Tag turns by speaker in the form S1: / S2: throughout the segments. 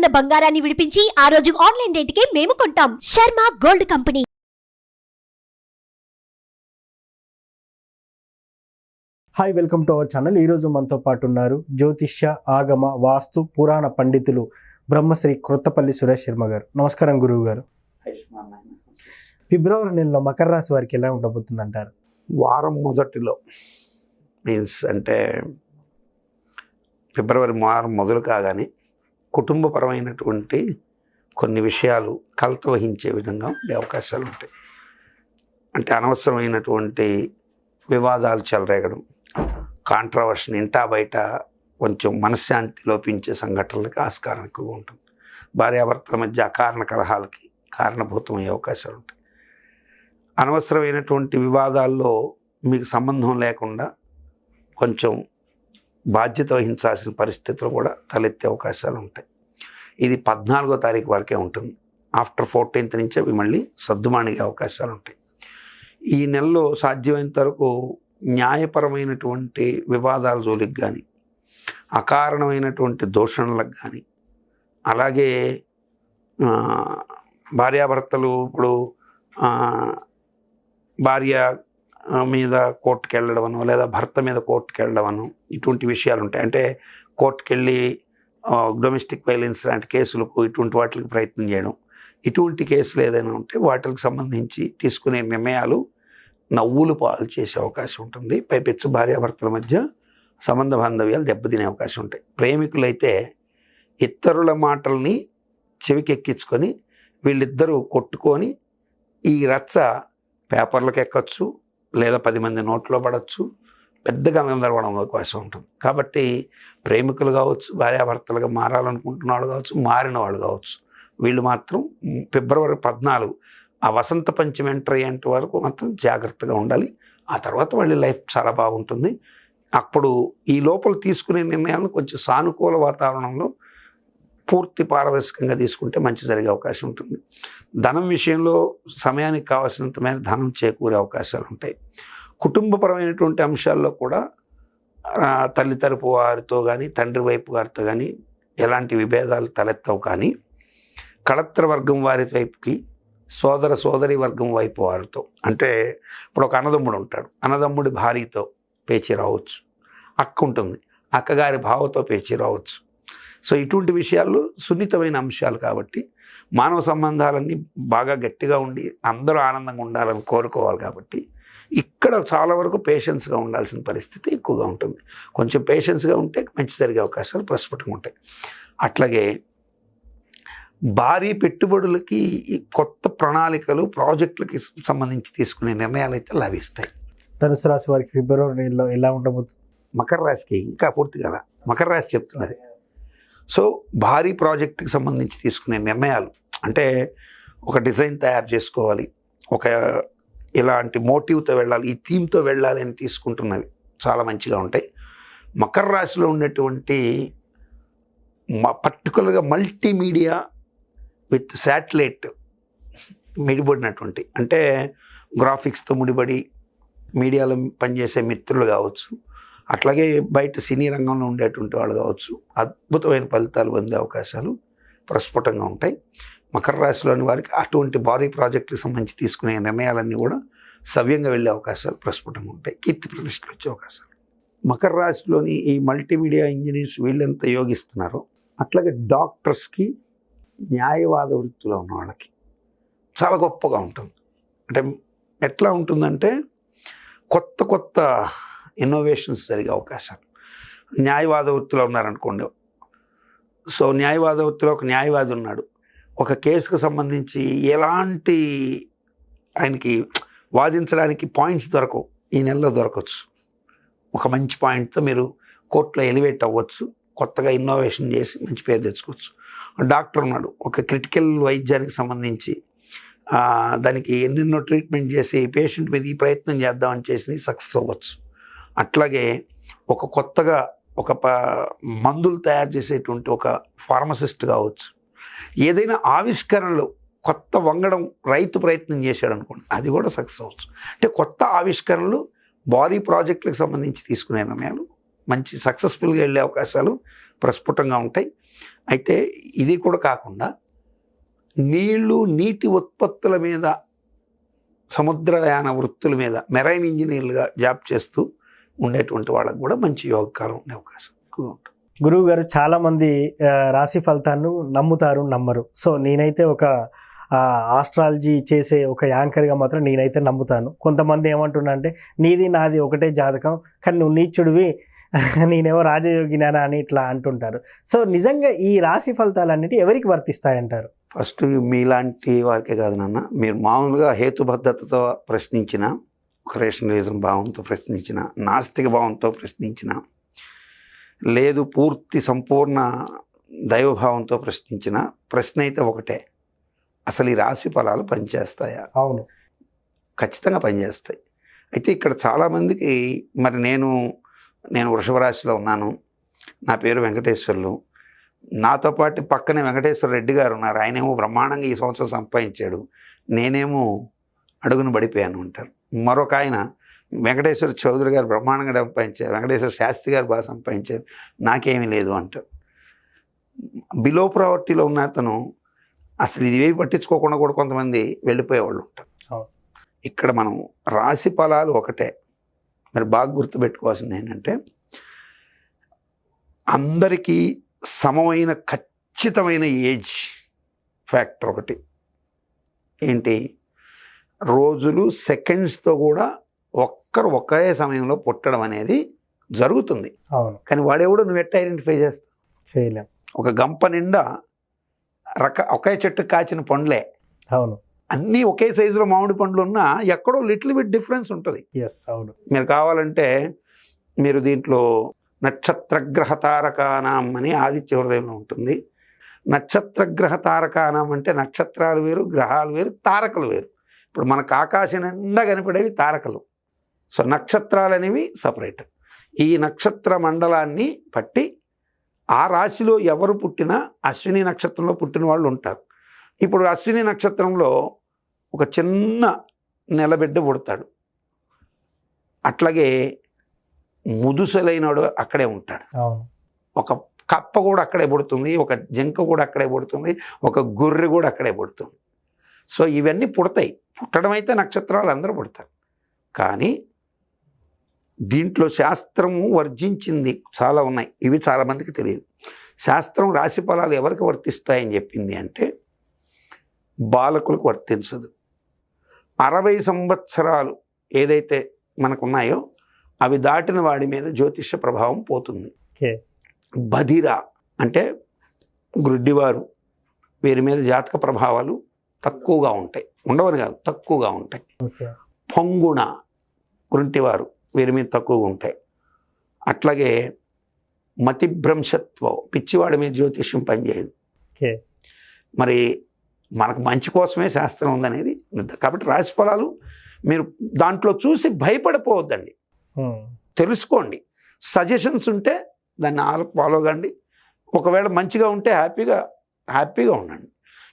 S1: ఉన్న బంగారాన్ని విడిపించి ఆ రోజు ఆన్లైన్ రేటుకే మేము కొంటాం. Sharma gold company.
S2: Hi, welcome to our channel. ఈరోజు మనతో పాటు ఉన్నారు జ్యోతిష్య, ఆగమ, వాస్తు, పురాణ పండితులు బ్రహ్మశ్రీ క్రొత్తపల్లి సురేష్ శర్మ గారు. నమస్కారం గురువు గారు. ఫిబ్రవరి నెలలో మకర రాశి వారికి ఎలా ఉండబోతుంది అంటారు?
S3: వారం మొదటిలో మీన్స్ అంటే ఫిబ్రవరి వారం మొదలు కాగానే కుటుంబపరమైనటువంటి కొన్ని విషయాలు కలత వహించే విధంగా ఉండే అవకాశాలు ఉంటాయి. అంటే అనవసరమైనటువంటి వివాదాలు చెలరేగడం, కాంట్రవర్షన్, ఇంటా బయట కొంచెం మనశ్శాంతి లోపించే సంఘటనలకు ఆస్కారం ఎక్కువగా ఉంటుంది. భార్యాభర్తల మధ్య అకారణ కలహాలకి కారణభూతమయ్యే అవకాశాలు ఉంటాయి. అనవసరమైనటువంటి వివాదాల్లో మీకు సంబంధం లేకుండా కొంచెం బాధ్యత వహించాల్సిన పరిస్థితులు కూడా తలెత్తే అవకాశాలు ఉంటాయి. ఇది 14వ తారీఖు వరకే ఉంటుంది. ఆఫ్టర్ 14th నుంచి అవి మళ్ళీ సర్దుమానిగే అవకాశాలు ఉంటాయి. ఈ నెలలో సాధ్యమైనంత వరకు న్యాయపరమైనటువంటి వివాదాల జోలికి కానీ, అకారణమైనటువంటి దూషణలకు కానీ, అలాగే భార్యాభర్తలు ఇప్పుడు భార్య మీద కోర్టుకు వెళ్ళడమనో లేదా భర్త మీద కోర్టుకు వెళ్ళడమనో ఇటువంటి విషయాలు ఉంటాయి. అంటే కోర్టుకు వెళ్ళి డొమెస్టిక్ వైలెన్స్ లాంటి కేసులకు ఇటువంటి వాటికి ప్రయత్నం చేయడం, ఇటువంటి కేసులు ఏదైనా ఉంటే వాటికి సంబంధించి తీసుకునే నిర్ణయాలు నవ్వులు పాలు చేసే అవకాశం ఉంటుంది. పైపెచ్చు భార్యాభర్తల మధ్య సంబంధ బాంధవ్యాలు దెబ్బతినే అవకాశం ఉంటాయి. ప్రేమికులైతే ఇతరుల మాటల్ని చెవికెక్కించుకొని వీళ్ళిద్దరూ కొట్టుకొని ఈ రచ్చ పేపర్లకు ఎక్కచ్చు, లేదా 10 మంది నోట్లో పడవచ్చు, పెద్దగా గందరగోళం అవకాశం ఉంటుంది. కాబట్టి ప్రేమికులు కావచ్చు, భార్యాభర్తలుగా మారాలనుకుంటున్న వాళ్ళు కావచ్చు, మారిన వాళ్ళు కావచ్చు, వీళ్ళు మాత్రం ఫిబ్రవరి 14 ఆ వసంత పంచమి ఎంటర్ అయ్యేంత వరకు మాత్రం జాగ్రత్తగా ఉండాలి. ఆ తర్వాత వాళ్ళ లైఫ్ చాలా బాగుంటుంది. అప్పుడు ఈ లోపల తీసుకునే నిర్ణయాలను కొంచెం సానుకూల వాతావరణంలో పూర్తి పారదర్శకంగా తీసుకుంటే మంచి జరిగే అవకాశం ఉంటుంది. ధనం విషయంలో సమయానికి కావాల్సినంత మేర ధనం చేకూరే అవకాశాలు ఉంటాయి. కుటుంబపరమైనటువంటి అంశాల్లో కూడా తల్లి తరపు వారితో కానీ, తండ్రి వైపు వారితో కానీ ఎలాంటి విభేదాలు తలెత్తవు. కానీ కళత్ర వర్గం వారి వైపుకి, సోదరి వర్గం వైపు వారితో, అంటే ఇప్పుడు ఒక అన్నదమ్ముడు ఉంటాడు, అన్నదమ్ముడి భార్యతో పేచీ రావచ్చు, అక్క ఉంటుంది, అక్కగారి భావతో పేచీ రావచ్చు. సో ఇటువంటి విషయాలు సున్నితమైన అంశాలు కాబట్టి మానవ సంబంధాలన్నీ బాగా గట్టిగా ఉండి అందరూ ఆనందంగా ఉండాలని కోరుకోవాలి. కాబట్టి ఇక్కడ చాలా వరకు పేషెన్స్గా ఉండాల్సిన పరిస్థితి ఎక్కువగా ఉంటుంది. కొంచెం పేషెన్స్గా ఉంటే మంచి జరిగే అవకాశాలు ప్రస్ఫుటంగా ఉంటాయి. అట్లాగే భారీ పెట్టుబడులకి, కొత్త ప్రణాళికలు, ప్రాజెక్టులకి సంబంధించి తీసుకునే నిర్ణయాలు అయితే లభిస్తాయి.
S2: ధనుసు రాశి వారికి ఫిబ్రవరి నెలలో ఎలా ఉండబోతుంది?
S3: మకర రాశికి ఇంకా పూర్తిగా మకర రాశి చెప్తున్నది. సో భారీ ప్రాజెక్టుకి సంబంధించి తీసుకునే నిర్ణయాలు అంటే ఒక డిజైన్ తయారు చేసుకోవాలి, ఒక ఇలాంటి మోటివ్తో వెళ్ళాలి, ఈ థీమ్తో వెళ్ళాలి అని తీసుకుంటున్నవి చాలా మంచిగా ఉంటాయి. మకర రాశిలో ఉండేటువంటి పర్టికులర్గా మల్టీమీడియా విత్ శాటిలైట్ ముడిపడినటువంటి, అంటే గ్రాఫిక్స్తో ముడిపడి మీడియాలో పనిచేసే మిత్రులు కావచ్చు, అట్లాగే బయట సినీ రంగంలో ఉండేటువంటి వాళ్ళు కావచ్చు, అద్భుతమైన ఫలితాలు పొందే అవకాశాలు ప్రస్ఫుటంగా ఉంటాయి. మకర రాశిలోని వారికి అటువంటి భారీ ప్రాజెక్టుకి సంబంధించి తీసుకునే నిర్ణయాలన్నీ కూడా సవ్యంగా వెళ్ళే అవకాశాలు ప్రస్ఫుటంగా ఉంటాయి. కీర్తి ప్రతిష్టలు వచ్చే అవకాశాలు. మకర రాశిలోని ఈ మల్టీమీడియా ఇంజనీర్స్ వీళ్ళెంత యోగిస్తున్నారో, అట్లాగే డాక్టర్స్కి, న్యాయవాద వృత్తిలో ఉన్న వాళ్ళకి చాలా గొప్పగా ఉంటుంది. అంటే ఎట్లా ఉంటుందంటే కొత్త ఇన్నోవేషన్స్ జరిగే అవకాశాలు. న్యాయవాద వృత్తిలో ఉన్నారనుకోండి, సో న్యాయవాద వృత్తిలో ఒక న్యాయవాది ఉన్నాడు, ఒక కేసుకు సంబంధించి ఎలాంటి ఆయనకి వాదించడానికి పాయింట్స్ దొరకవు, ఈ నెలలో దొరకవచ్చు. ఒక మంచి పాయింట్తో మీరు కోర్టులో ఎలివేట్ అవ్వచ్చు, కొత్తగా ఇన్నోవేషన్ చేసి మంచి పేరు తెచ్చుకోవచ్చు. డాక్టర్ ఉన్నాడు, ఒక క్రిటికల్ వైద్యానికి సంబంధించి దానికి ఎన్నెన్నో ట్రీట్మెంట్ చేసి పేషెంట్ మీద ఈ ప్రయత్నం చేద్దామని చేసి సక్సెస్ అవ్వచ్చు. అట్లాగే ఒక కొత్తగా ఒక మందులు తయారు చేసేటువంటి ఒక ఫార్మసిస్ట్ కావచ్చు. ఏదైనా ఆవిష్కరణలు కొత్త వంగడం రైతు ప్రయత్నం చేశాడు అనుకోండి, అది కూడా సక్సెస్ అవ్వచ్చు. అంటే కొత్త ఆవిష్కరణలు, భారీ ప్రాజెక్టులకు సంబంధించి తీసుకునే నిర్ణయాలు మంచి సక్సెస్ఫుల్గా వెళ్ళే అవకాశాలు ప్రస్ఫుటంగా ఉంటాయి. అయితే ఇది కూడా కాకుండా నీటి ఉత్పత్తుల మీద, సముద్రయాన వృత్తుల మీద మెరైన్ ఇంజనీర్లుగా జాబ్ చేస్తూ ఉండేటువంటి వాళ్ళకు కూడా మంచి యోగకాలం ఉండే అవకాశం ఎక్కువ ఉంటుంది.
S2: గురువు గారు, చాలా మంది రాశి ఫలితాన్ని నమ్ముతారు, నమ్మరు. సో నేనైతే ఒక ఆస్ట్రాలజీ చేసే ఒక యాంకర్గా మాత్రం నేనైతే నమ్ముతాను. కొంతమంది ఏమంటున్నా అంటే నీది నాది ఒకటే జాతకం, కానీ నువ్వు నీచుడివి, నేనేమో రాజయోగినానా అని ఇట్లా అంటుంటారు. సో నిజంగా ఈ రాశి ఫలితాలన్నిటి ఎవరికి వర్తిస్తాయంటారు?
S3: ఫస్ట్ మీలాంటి వారికే కాదు నాన్న, మీరు మామూలుగా హేతుబద్ధతతో ప్రశ్నించిన, ఒక రేషనలిజం భావంతో ప్రశ్నించిన, నాస్తిక భావంతో ప్రశ్నించిన, లేదు పూర్తి సంపూర్ణ దైవభావంతో ప్రశ్నించిన ప్రశ్న అయితే ఒకటే, అసలు ఈ రాశి ఫలాలు పనిచేస్తాయా?
S2: అవును,
S3: ఖచ్చితంగా పనిచేస్తాయి. అయితే ఇక్కడ చాలామందికి మరి నేను వృషభ రాశిలో ఉన్నాను, నా పేరు వెంకటేశ్వర్లు, నాతో పాటు పక్కనే వెంకటేశ్వర రెడ్డి గారు ఉన్నారు, ఆయనేమో బ్రహ్మాండంగా ఈ సంవత్సరం సంపాదించాడు, నేనేమో అడుగును పడిపోయాను అంటారు. మరొక ఆయన వెంకటేశ్వర చౌదరి గారు బ్రహ్మాండంగా సంపాదించారు, వెంకటేశ్వర శాస్త్రి గారు బాగా సంపాదించారు, నాకేమీ లేదు అంటారు. బిలో ప్రావర్టీలో ఉన్న అతను అసలు ఇది ఏవి పట్టించుకోకుండా కూడా కొంతమంది వెళ్ళిపోయేవాళ్ళు ఉంటారు. ఇక్కడ మనం రాశి ఫలాలు ఒకటే, మరి బాగా గుర్తుపెట్టుకోవాల్సింది ఏంటంటే అందరికీ సమమైన ఖచ్చితమైన ఏజ్ ఫ్యాక్టర్ ఒకటి ఏంటి, రోజులు సెకండ్స్తో కూడా ఒకే సమయంలో పుట్టడం అనేది జరుగుతుంది.
S2: అవును,
S3: కానీ వాడెవడో నువ్వు ఎట్లా ఐడెంటిఫై చేస్తావు?
S2: చేయలేం.
S3: ఒక గంప నిండా ఒకే చెట్టు కాచిన పండ్లే,
S2: అవును,
S3: అన్నీ ఒకే సైజులో మామిడి పండ్లు ఉన్నా ఎక్కడో లిటిల్ బిట్ డిఫరెన్స్ ఉంటుంది.
S2: ఎస్, అవును.
S3: మీరు కావాలంటే మీరు దీంట్లో నక్షత్రగ్రహ తారకానాం అని ఆదిత్య హృదయంలో ఉంటుంది. నక్షత్రగ్రహ తారకానాం అంటే నక్షత్రాలు వేరు, గ్రహాలు వేరు, తారకలు వేరు. ఇప్పుడు మనకు ఆకాశం నిండా కనిపడేవి తారకలు, సో నక్షత్రాలు అనేవి సపరేట్. ఈ నక్షత్ర మండలాన్ని బట్టి ఆ రాశిలో ఎవరు పుట్టినా అశ్విని నక్షత్రంలో పుట్టిన వాళ్ళు ఉంటారు. ఇప్పుడు అశ్విని నక్షత్రంలో ఒక చిన్న నెలబిడ్డ పుడతాడు, అట్లాగే ముదుసలైనడు అక్కడే ఉంటాడు, ఒక కప్ప కూడా అక్కడే పుడుతుంది, ఒక జింక కూడా అక్కడే పుడుతుంది, ఒక గొర్రె కూడా అక్కడే పుడుతుంది. సో ఇవన్నీ పుడతాయి. పుట్టడం అయితే నక్షత్రాలు అందరూ పుడతారు, కానీ దీంట్లో శాస్త్రము వర్జించింది చాలా ఉన్నాయి, ఇవి చాలామందికి తెలియదు. శాస్త్రం రాశి ఫలాలు ఎవరికి వర్తిస్తాయని చెప్పింది అంటే బాలకులకు వర్తించదు. 60 సంవత్సరాలు ఏదైతే మనకున్నాయో అవి దాటిన వాడి మీద జ్యోతిష ప్రభావం పోతుంది. బధిర అంటే గ్రుడ్డివారు, వీరి మీద జాతక ప్రభావాలు తక్కువగా ఉంటాయి, ఉండవని కాదు తక్కువగా ఉంటాయి. పొంగుణ గుంటివారు, వీరి మీద తక్కువగా ఉంటాయి. అట్లాగే మతిభ్రంశత్వం, పిచ్చివాడి మీద జ్యోతిష్యం పనిచేయదు. మరి మనకు మంచి కోసమే శాస్త్రం ఉందనేది. కాబట్టి రాశి ఫలాలు మీరు దాంట్లో చూసి భయపడిపోవద్దండి, తెలుసుకోండి. సజెషన్స్ ఉంటే దాన్ని ఫాలో కండి. ఒకవేళ మంచిగా ఉంటే హ్యాపీగా ఉండండి,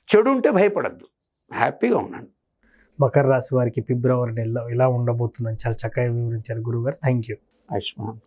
S3: చెడు ఉంటే భయపడద్దు, హ్యాపీగా ఉండండి.
S2: మకర రాశి వారికి ఫిబ్రవరి నెలలో ఇలా ఉండబోతుందని చాలా చక్కగా వివరించారు గురుగారు. Thank you.
S3: ఆయుష్మాన్.